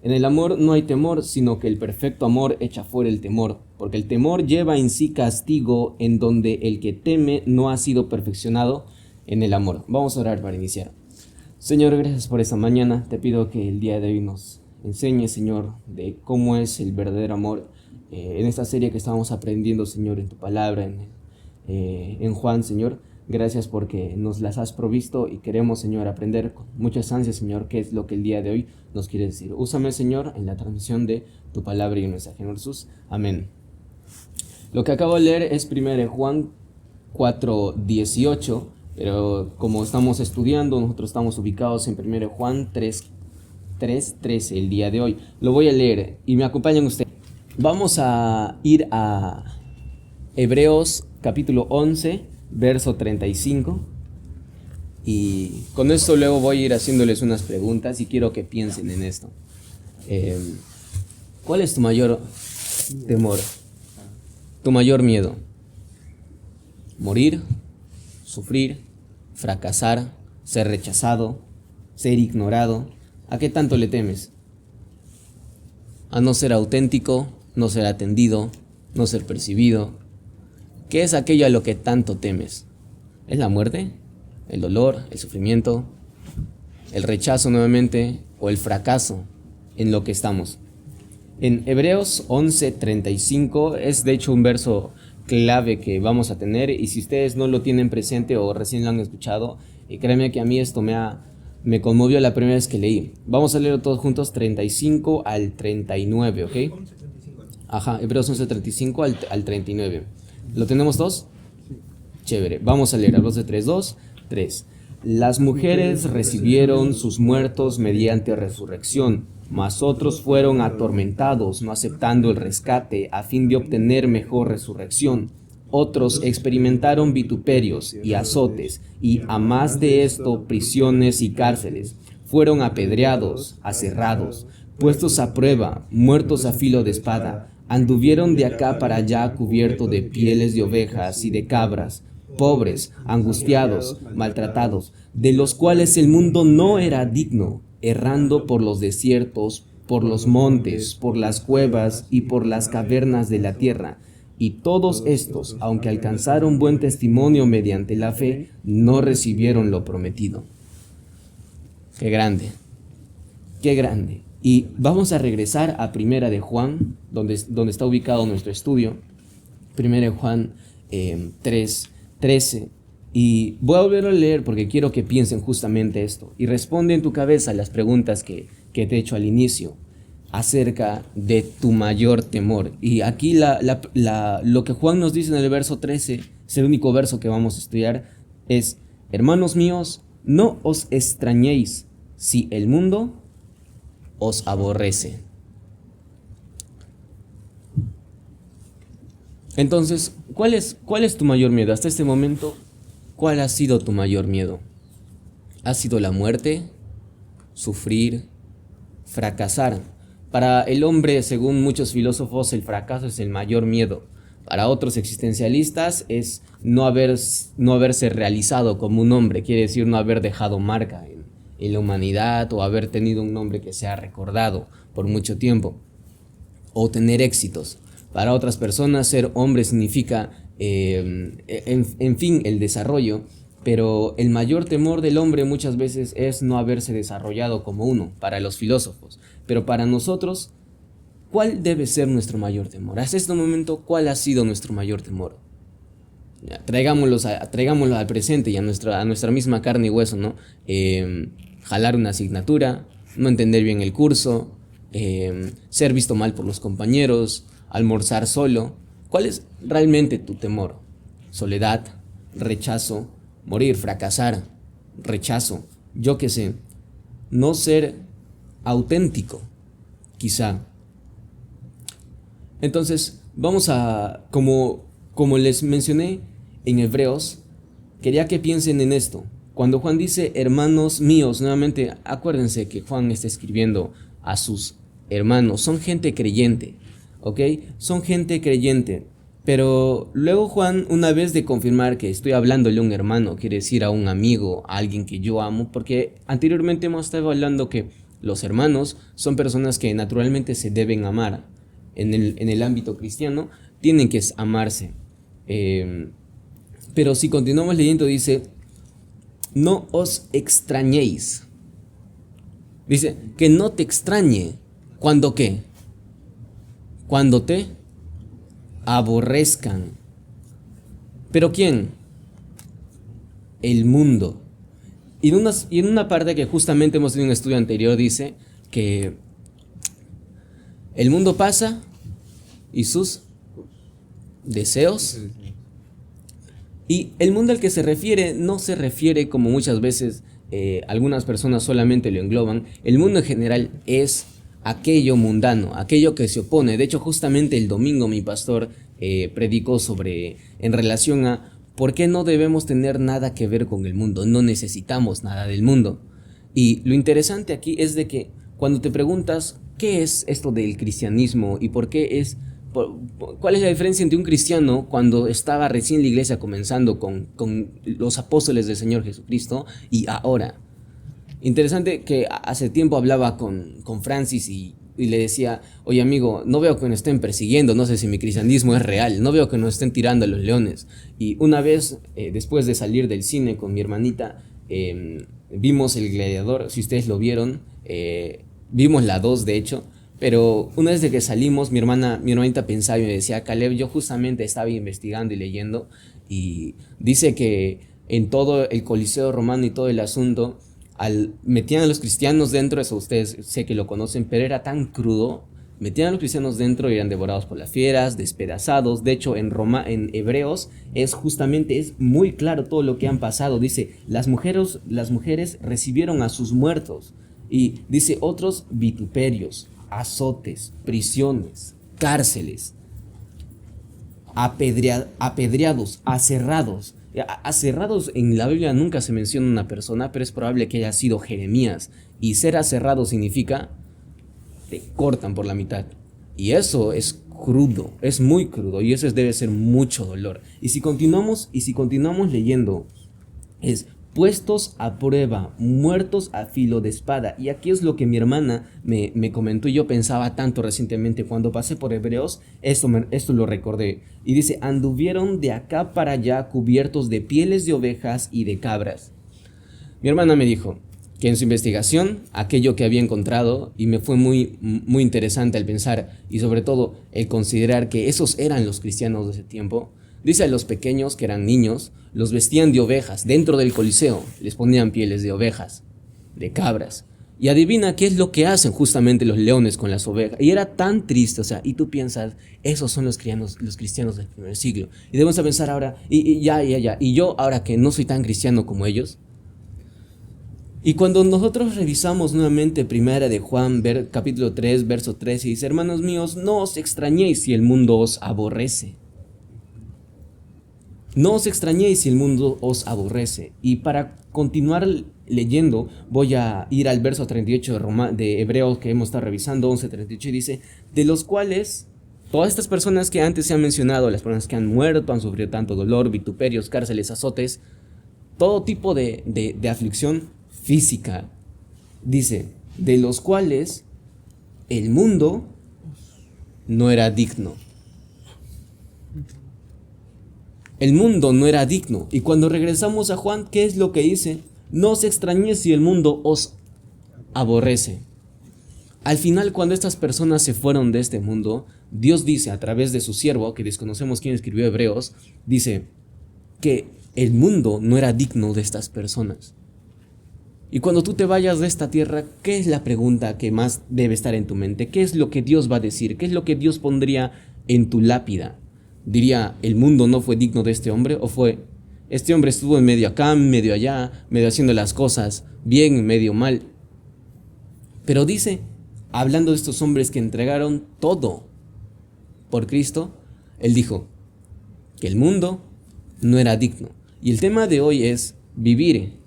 En el amor no hay temor, sino que el perfecto amor echa fuera el temor, porque el temor lleva en sí castigo, en donde el que teme no ha sido perfeccionado en el amor. Vamos a orar para iniciar. Señor, gracias por esta mañana. Te pido que el día de hoy nos enseñes, Señor, de cómo es el verdadero amor. En esta serie que estamos aprendiendo, Señor, en tu palabra, en Juan, Señor. Gracias porque nos las has provisto y queremos, Señor, aprender con muchas ansias, Señor, qué es lo que el día de hoy nos quiere decir. Úsame, Señor, en la transmisión de tu palabra y mensaje. En Jesús. Amén. Lo que acabo de leer es 1 Juan 4:18, pero como estamos estudiando, nosotros estamos ubicados en 1 Juan 3:13 el día de hoy. Lo voy a leer y me acompañan ustedes. Vamos a ir a Hebreos capítulo 11, verso 35. Y con esto luego voy a ir haciéndoles unas preguntas y quiero que piensen en esto. ¿Cuál es tu mayor temor? ¿Tu mayor miedo? ¿Morir? ¿Sufrir? ¿Fracasar? ¿Ser rechazado? ¿Ser ignorado? ¿A qué tanto le temes? ¿A no ser auténtico? ¿No ser atendido? ¿No ser percibido? ¿Qué es aquello a lo que tanto temes? ¿Es la muerte? ¿El dolor? ¿El sufrimiento? ¿El rechazo nuevamente? ¿O el fracaso en lo que estamos? En Hebreos 11:35 es de hecho un verso clave que vamos a tener, y si ustedes no lo tienen presente o recién lo han escuchado, créanme que a mí esto me conmovió la primera vez que leí. Vamos a leerlo todos juntos, 35 al 39, ¿ok? Ajá, Hebreos 11:35 al 39. ¿Lo tenemos todos? Chévere, vamos a leer a los de 3, 2, 3. Las mujeres recibieron sus muertos mediante resurrección, mas otros fueron atormentados, no aceptando el rescate, a fin de obtener mejor resurrección. Otros experimentaron vituperios y azotes, y a más de esto, prisiones y cárceles. Fueron apedreados, aserrados, puestos a prueba, muertos a filo de espada. Anduvieron de acá para allá cubiertos de pieles de ovejas y de cabras, pobres, angustiados, maltratados, de los cuales el mundo no era digno, errando por los desiertos, por los montes, por las cuevas y por las cavernas de la tierra. Y todos estos, aunque alcanzaron buen testimonio mediante la fe, no recibieron lo prometido. Qué grande, qué grande. Y vamos a regresar a Primera de Juan, donde está ubicado nuestro estudio. Primera de Juan 3:13. Y voy a volver a leer porque quiero que piensen justamente esto. Y responde en tu cabeza las preguntas que te he hecho al inicio acerca de tu mayor temor. Y aquí lo que Juan nos dice en el verso 13, es el único verso que vamos a estudiar, es: hermanos míos, no os extrañéis si el mundo os aborrece. Entonces, ¿cuál es tu mayor miedo? Hasta este momento, ¿cuál ha sido tu mayor miedo? ¿Ha sido la muerte? ¿Sufrir? ¿Fracasar? Para el hombre, según muchos filósofos, el fracaso es el mayor miedo. Para otros existencialistas es no haberse realizado como un hombre, quiere decir no haber dejado marca en la humanidad, o haber tenido un nombre que sea recordado por mucho tiempo, o tener éxitos. Para otras personas ser hombre significa en fin, el desarrollo, pero el mayor temor del hombre muchas veces es no haberse desarrollado como uno, para los filósofos. Pero para nosotros, ¿cuál debe ser nuestro mayor temor? Hasta este momento, ¿cuál ha sido nuestro mayor temor? Ya, traigámoslo al presente y a nuestra misma carne y hueso, ¿no? Jalar una asignatura, no entender bien el curso, ser visto mal por los compañeros, almorzar solo. ¿Cuál es realmente tu temor? Soledad, rechazo, morir, fracasar, rechazo, yo qué sé, no ser auténtico, quizá. Entonces, vamos a, como les mencioné en Hebreos, quería que piensen en esto. Cuando Juan dice hermanos míos, nuevamente acuérdense que Juan está escribiendo a sus hermanos, son gente creyente, ¿ok? Son gente creyente. Pero luego Juan, una vez de confirmar que estoy hablándole a un hermano, quiere decir a un amigo, a alguien que yo amo, porque anteriormente hemos estado hablando que los hermanos son personas que naturalmente se deben amar. En el ámbito cristiano tienen que amarse. Pero si continuamos leyendo, dice, no os extrañéis. Dice, que no te extrañe. ¿Cuándo qué? Cuando te aborrezcan. ¿Pero quién? El mundo. Y en una parte que justamente hemos tenido un estudio anterior, dice que el mundo pasa y sus deseos. Y el mundo al que se refiere no se refiere como muchas veces algunas personas solamente lo engloban. El mundo en general es aquello mundano, aquello que se opone. De hecho, justamente el domingo mi pastor predicó en relación a por qué no debemos tener nada que ver con el mundo, no necesitamos nada del mundo. Y lo interesante aquí es de que cuando te preguntas qué es esto del cristianismo y por qué cuál es la diferencia entre un cristiano cuando estaba recién la iglesia comenzando con los apóstoles del Señor Jesucristo y ahora. Interesante que hace tiempo hablaba con Francis y le decía, oye amigo, no veo que nos estén persiguiendo, no sé si mi cristianismo es real, no veo que nos estén tirando a los leones. Y una vez, después de salir del cine con mi hermanita, vimos El Gladiador, si ustedes lo vieron, vimos la 2 de hecho, pero una vez de que salimos, mi hermanita pensaba y me decía, Caleb, yo justamente estaba investigando y leyendo, y dice que en todo el Coliseo romano y todo el asunto, metían a los cristianos dentro, eso ustedes sé que lo conocen, pero era tan crudo, metían a los cristianos dentro y eran devorados por las fieras, despedazados. De hecho, en Hebreos es muy claro todo lo que han pasado. Dice, las mujeres recibieron a sus muertos, y dice otros vituperios, azotes, prisiones, cárceles, apedreados, aserrados. Aserrados en la Biblia nunca se menciona una persona, pero es probable que haya sido Jeremías. Y ser aserrado significa te cortan por la mitad. Y eso es crudo, es muy crudo, y eso debe ser mucho dolor. Y si continuamos leyendo, es puestos a prueba, muertos a filo de espada. Y aquí es lo que mi hermana me comentó y yo pensaba tanto recientemente cuando pasé por Hebreos, esto lo recordé. Y dice, anduvieron de acá para allá cubiertos de pieles de ovejas y de cabras. Mi hermana me dijo que en su investigación, aquello que había encontrado, y me fue muy, muy interesante al pensar, y sobre todo el considerar que esos eran los cristianos de ese tiempo. Dice a los pequeños, que eran niños, los vestían de ovejas. Dentro del Coliseo les ponían pieles de ovejas, de cabras. Y adivina qué es lo que hacen justamente los leones con las ovejas. Y era tan triste, o sea, y tú piensas, esos son los cristianos del primer siglo. Y debemos pensar ahora, y yo ahora que no soy tan cristiano como ellos. Y cuando nosotros revisamos nuevamente Primera de Juan, capítulo 3, verso 13, dice, hermanos míos, no os extrañéis si el mundo os aborrece. No os extrañéis si el mundo os aborrece. Y para continuar leyendo, voy a ir al verso 38 de Hebreos que hemos estado revisando, 11:38, y dice, de los cuales todas estas personas que antes se han mencionado, las personas que han muerto, han sufrido tanto dolor, vituperios, cárceles, azotes, todo tipo de aflicción física, dice, de los cuales el mundo no era digno. El mundo no era digno. Y cuando regresamos a Juan, ¿qué es lo que dice? No os extrañéis si el mundo os aborrece. Al final, cuando estas personas se fueron de este mundo, Dios dice a través de su siervo, que desconocemos quién escribió Hebreos, dice que el mundo no era digno de estas personas. Y cuando tú te vayas de esta tierra, ¿qué es la pregunta que más debe estar en tu mente? ¿Qué es lo que Dios va a decir? ¿Qué es lo que Dios pondría en tu lápida? Diría, ¿el mundo no fue digno de este hombre? ¿O fue, este hombre estuvo en medio acá, medio allá, medio haciendo las cosas bien, medio mal? Pero dice, hablando de estos hombres que entregaron todo por Cristo, él dijo que el mundo no era digno. Y el tema de hoy es vivir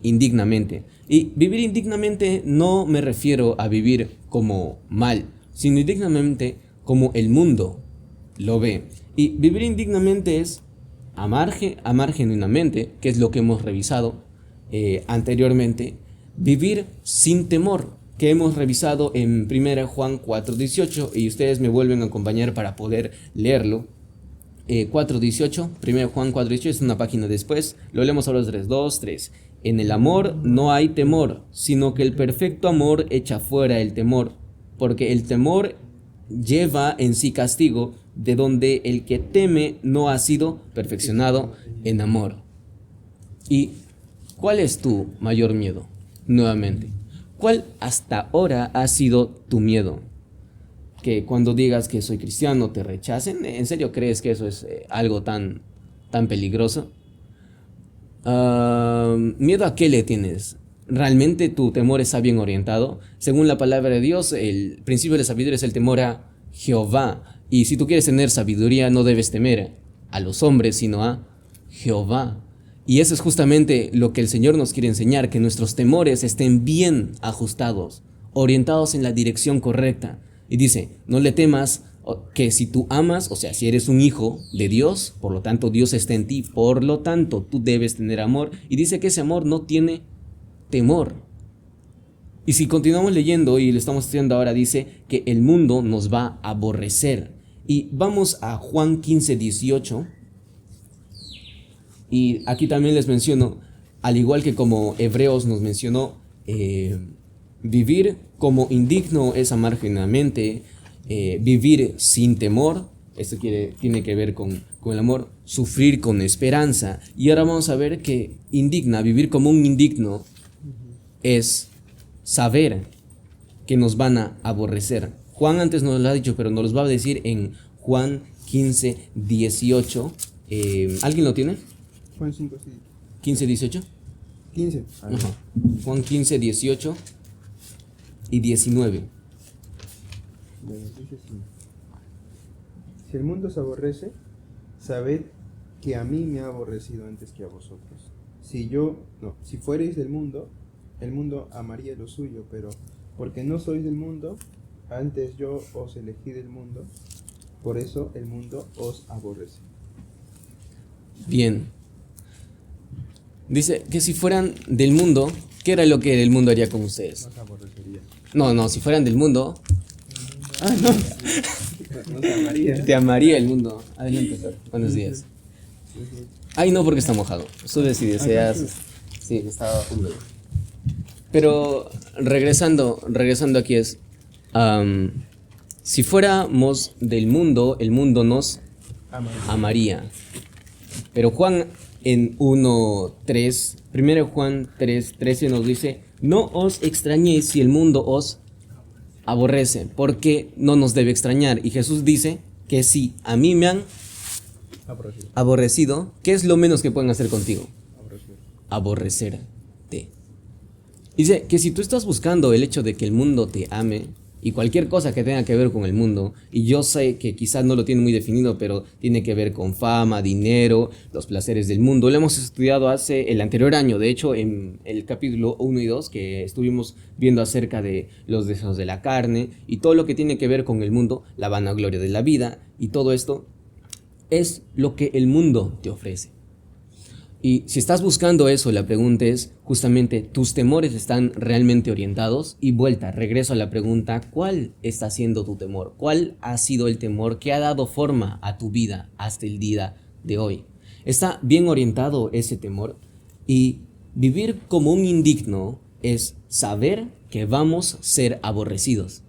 indignamente. Y vivir indignamente no me refiero a vivir como mal, sino indignamente como el mundo lo ve. Y vivir indignamente es amar genuinamente, que es lo que hemos revisado anteriormente. Vivir sin temor, que hemos revisado en 1 Juan 4:18 y ustedes me vuelven a acompañar para poder leerlo. 4:18, 1 Juan 4:18 es una página después, lo leemos ahora 3, 2, 3. En el amor no hay temor, sino que el perfecto amor echa fuera el temor, porque el temor lleva en sí castigo, de donde el que teme no ha sido perfeccionado en amor. ¿Y cuál es tu mayor miedo? Nuevamente, ¿cuál hasta ahora ha sido tu miedo? Que cuando digas que soy cristiano te rechacen. ¿En serio crees que eso es algo tan peligroso? ¿Miedo a qué le tienes? ¿Realmente tu temor está bien orientado? Según la palabra de Dios, el principio de la sabiduría es el temor a Jehová. Y si tú quieres tener sabiduría, no debes temer a los hombres, sino a Jehová. Y eso es justamente lo que el Señor nos quiere enseñar, que nuestros temores estén bien ajustados, orientados en la dirección correcta. Y dice, no le temas, que si tú amas, o sea, si eres un hijo de Dios, por lo tanto Dios está en ti, por lo tanto tú debes tener amor. Y dice que ese amor no tiene temor. Y si continuamos leyendo y lo estamos estudiando ahora, dice que el mundo nos va a aborrecer. Y vamos a Juan 15:18. Y aquí también les menciono, al igual que como Hebreos nos mencionó, vivir como indigno es amar genuinamente, vivir sin temor, esto tiene que ver con el amor, sufrir con esperanza. Y ahora vamos a ver que vivir como un indigno es saber que nos van a aborrecer. Juan antes nos lo ha dicho, pero nos lo va a decir en Juan 15:18. ¿Alguien lo tiene? Juan 5, sí. 15:18. 15. Ajá. Juan 15:18 y 19. Dice así. Si el mundo os aborrece, sabed que a mí me ha aborrecido antes que a vosotros. Si fuereis del mundo, el mundo amaría lo suyo, pero porque no sois del mundo, antes yo os elegí del mundo, por eso el mundo os aborrece. Bien. Dice que si fueran del mundo, ¿qué era lo que el mundo haría con ustedes? Nos aborrecería. No, si fueran del mundo, Nos amaría. te amaría el mundo. Adelante, Fer. Buenos días. Ay, no, porque está mojado. Sube si deseas. Sí, está húmedo. Pero regresando aquí es, si fuéramos del mundo, el mundo nos amaría. Pero Juan en 1:3, 1 Juan 3:13 nos dice, no os extrañéis si el mundo os aborrece, porque no nos debe extrañar. Y Jesús dice que si a mí me han aborrecido, ¿qué es lo menos que pueden hacer contigo? Aborrecerte. Dice que si tú estás buscando el hecho de que el mundo te ame, y cualquier cosa que tenga que ver con el mundo, y yo sé que quizás no lo tiene muy definido, pero tiene que ver con fama, dinero, los placeres del mundo. Lo hemos estudiado el anterior año, de hecho en el capítulo 1 y 2, que estuvimos viendo acerca de los deseos de la carne, y todo lo que tiene que ver con el mundo, la vanagloria de la vida, y todo esto es lo que el mundo te ofrece. Y si estás buscando eso, la pregunta es justamente, ¿tus temores están realmente orientados? Y regreso a la pregunta, ¿cuál está siendo tu temor? ¿Cuál ha sido el temor que ha dado forma a tu vida hasta el día de hoy? ¿Está bien orientado ese temor? Y vivir como un indigno es saber que vamos a ser aborrecidos.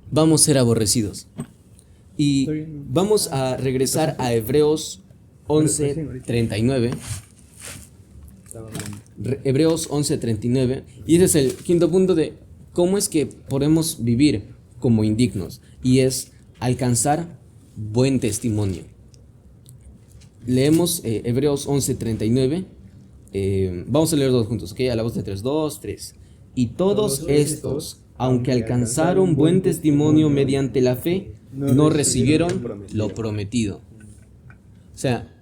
Vamos a ser aborrecidos. Y vamos a regresar a Hebreos 11:39. Hebreos 11:39. Y ese es el quinto punto de cómo es que podemos vivir como indignos. Y es alcanzar buen testimonio. Leemos Hebreos 11:39. Vamos a leer todos juntos, ¿ok? A la voz de 3, 2, 3. Y todos estos, aunque alcanzaron buen testimonio mediante la fe, no recibieron lo prometido. O sea,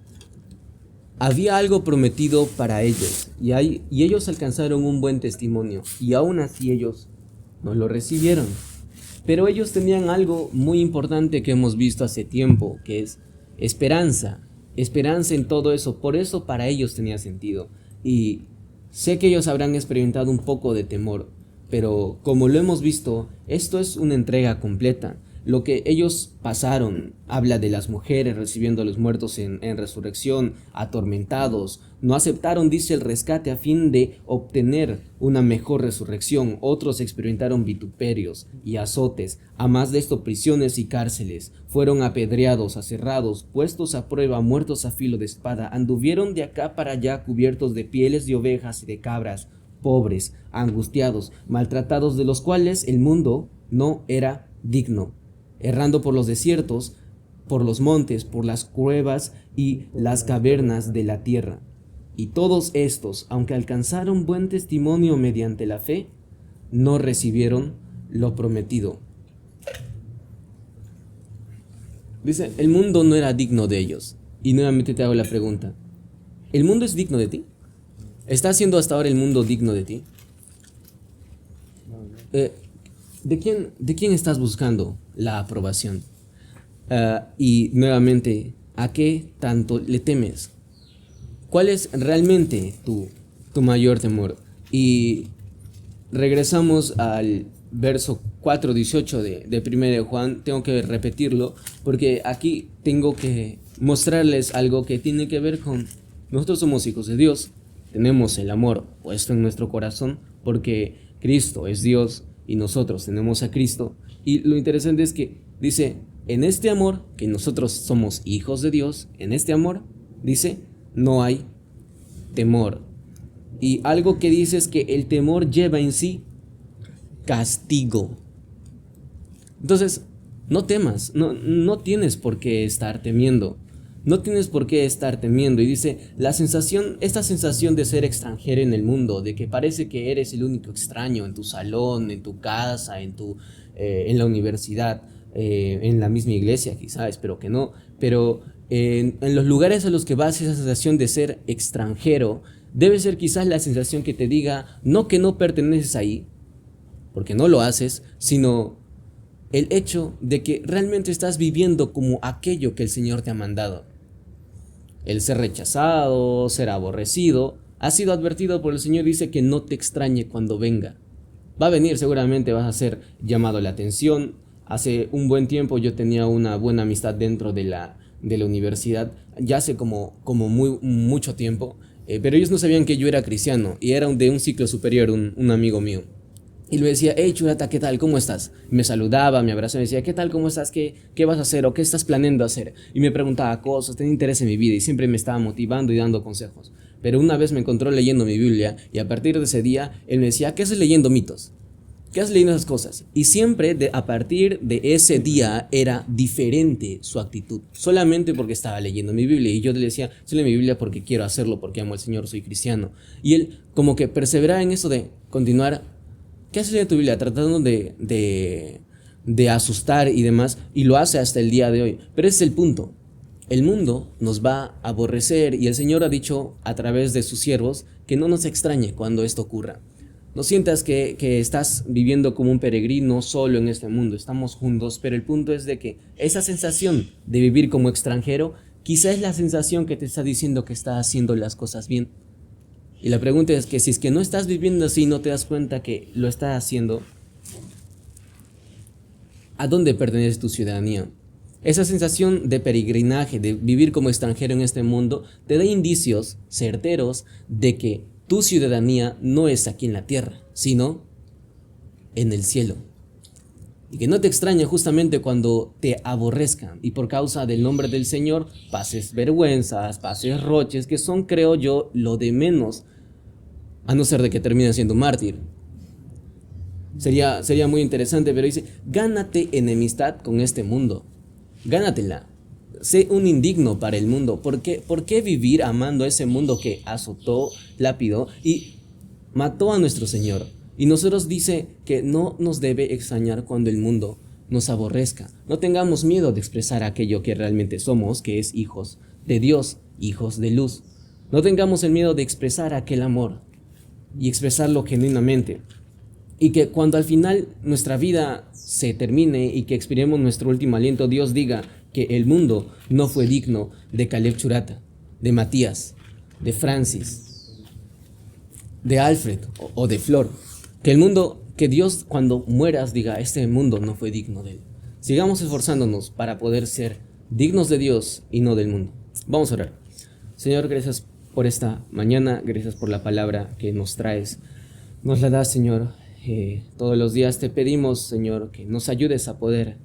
había algo prometido para ellos y ellos alcanzaron un buen testimonio y aún así ellos no lo recibieron. Pero ellos tenían algo muy importante que hemos visto hace tiempo, que es esperanza en todo eso. Por eso para ellos tenía sentido. Y sé que ellos habrán experimentado un poco de temor, pero como lo hemos visto, esto es una entrega completa. Lo que ellos pasaron habla de las mujeres recibiendo a los muertos en resurrección, atormentados. No aceptaron, dice, el rescate a fin de obtener una mejor resurrección. Otros experimentaron vituperios y azotes. A más de esto, prisiones y cárceles. Fueron apedreados, aserrados, puestos a prueba, muertos a filo de espada. Anduvieron de acá para allá cubiertos de pieles de ovejas y de cabras, pobres, angustiados, maltratados, de los cuales el mundo no era digno, errando por los desiertos, por los montes, por las cuevas y las cavernas de la tierra. Y todos estos, aunque alcanzaron buen testimonio mediante la fe, no recibieron lo prometido. Dice, el mundo no era digno de ellos. Y nuevamente te hago la pregunta, ¿el mundo es digno de ti? ¿Está siendo hasta ahora el mundo digno de ti? ¿De quién estás buscando la aprobación? Y nuevamente, ¿a qué tanto le temes? ¿Cuál es realmente tu mayor temor? Y regresamos al verso 4:18 de 1 de Juan. Tengo que repetirlo porque aquí tengo que mostrarles algo que tiene que ver con nosotros somos hijos de Dios. Tenemos el amor puesto en nuestro corazón porque Cristo es Dios y nosotros tenemos a Cristo. Y lo interesante es que dice, en este amor, que nosotros somos hijos de Dios, en este amor, dice, no hay temor. Y algo que dice es que el temor lleva en sí castigo. Entonces, no temas, no tienes por qué estar temiendo. No tienes por qué estar temiendo. Y dice, esta sensación de ser extranjero en el mundo, de que parece que eres el único extraño en tu salón, en tu casa, en la universidad, en la misma iglesia quizás, espero que no, pero en los lugares a los que vas, esa sensación de ser extranjero debe ser quizás la sensación que te diga, no que no perteneces ahí, porque no lo haces, sino el hecho de que realmente estás viviendo como aquello que el Señor te ha mandado. El ser rechazado, ser aborrecido, ha sido advertido por el Señor. Dice que no te extrañe cuando venga. Va a venir, seguramente vas a ser llamado la atención. Hace un buen tiempo yo tenía una buena amistad dentro de la universidad, ya hace como mucho tiempo, pero ellos no sabían que yo era cristiano y era de un ciclo superior, un amigo mío. Y le decía, hey Churata, ¿qué tal? ¿Cómo estás? Me saludaba, me abrazaba y me decía, ¿qué tal? ¿Cómo estás? ¿Qué vas a hacer? ¿O qué estás planeando hacer? Y me preguntaba cosas, tenía interés en mi vida y siempre me estaba motivando y dando consejos. Pero una vez me encontró leyendo mi Biblia y a partir de ese día, él me decía, ¿qué haces leyendo mitos? ¿Qué haces leyendo esas cosas? Y siempre a partir de ese día era diferente su actitud, solamente porque estaba leyendo mi Biblia. Y yo le decía, estoy leyendo mi Biblia porque quiero hacerlo, porque amo al Señor, soy cristiano. Y él como que perseveraba en eso de continuar. ¿Qué haces en tu Biblia? Tratando de asustar y demás, y lo hace hasta el día de hoy. Pero ese es el punto. El mundo nos va a aborrecer y el Señor ha dicho a través de sus siervos que no nos extrañe cuando esto ocurra. No sientas que estás viviendo como un peregrino solo en este mundo. Estamos juntos, pero el punto es de que esa sensación de vivir como extranjero quizá es la sensación que te está diciendo que estás haciendo las cosas bien. Y la pregunta es que si es que no estás viviendo así y no te das cuenta que lo estás haciendo, ¿a dónde pertenece tu ciudadanía? Esa sensación de peregrinaje, de vivir como extranjero en este mundo, te da indicios certeros de que tu ciudadanía no es aquí en la tierra, sino en el cielo. Y que no te extrañe justamente cuando te aborrezcan y por causa del nombre del Señor pases vergüenzas, pases roches, que son, creo yo, lo de menos, a no ser de que termines siendo un mártir. Sería muy interesante, pero dice, gánate enemistad con este mundo, gánatela, sé un indigno para el mundo. ¿Por qué vivir amando a ese mundo que azotó, lapidó y mató a nuestro Señor? Y nosotros dice que no nos debe extrañar cuando el mundo nos aborrezca. No tengamos miedo de expresar aquello que realmente somos, que es hijos de Dios, hijos de luz. No tengamos el miedo de expresar aquel amor y expresarlo genuinamente. Y que cuando al final nuestra vida se termine y que expiremos nuestro último aliento, Dios diga que el mundo no fue digno de Caleb Churata, de Matías, de Francis, de Alfred o de Flor. Que el mundo que Dios cuando mueras diga, este mundo no fue digno de él. Sigamos esforzándonos para poder ser dignos de Dios y no del mundo. Vamos a orar. Señor, gracias por esta mañana, gracias por la palabra que nos traes. Nos la das, Señor. Todos los días te pedimos, Señor, que nos ayudes a poder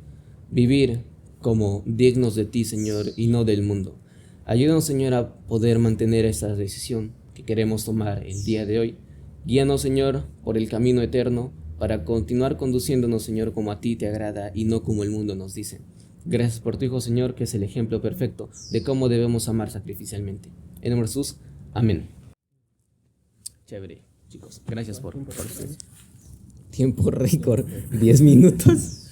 vivir como dignos de ti, Señor, y no del mundo. Ayúdanos, Señor, a poder mantener esta decisión que queremos tomar el día de hoy. Guíanos, Señor, por el camino eterno para continuar conduciéndonos, Señor, como a ti te agrada y no como el mundo nos dice. Gracias por tu Hijo, Señor, que es el ejemplo perfecto de cómo debemos amar sacrificialmente. En nombre de Jesús, amén. Chévere, chicos. Gracias por tiempo récord, 10 minutos.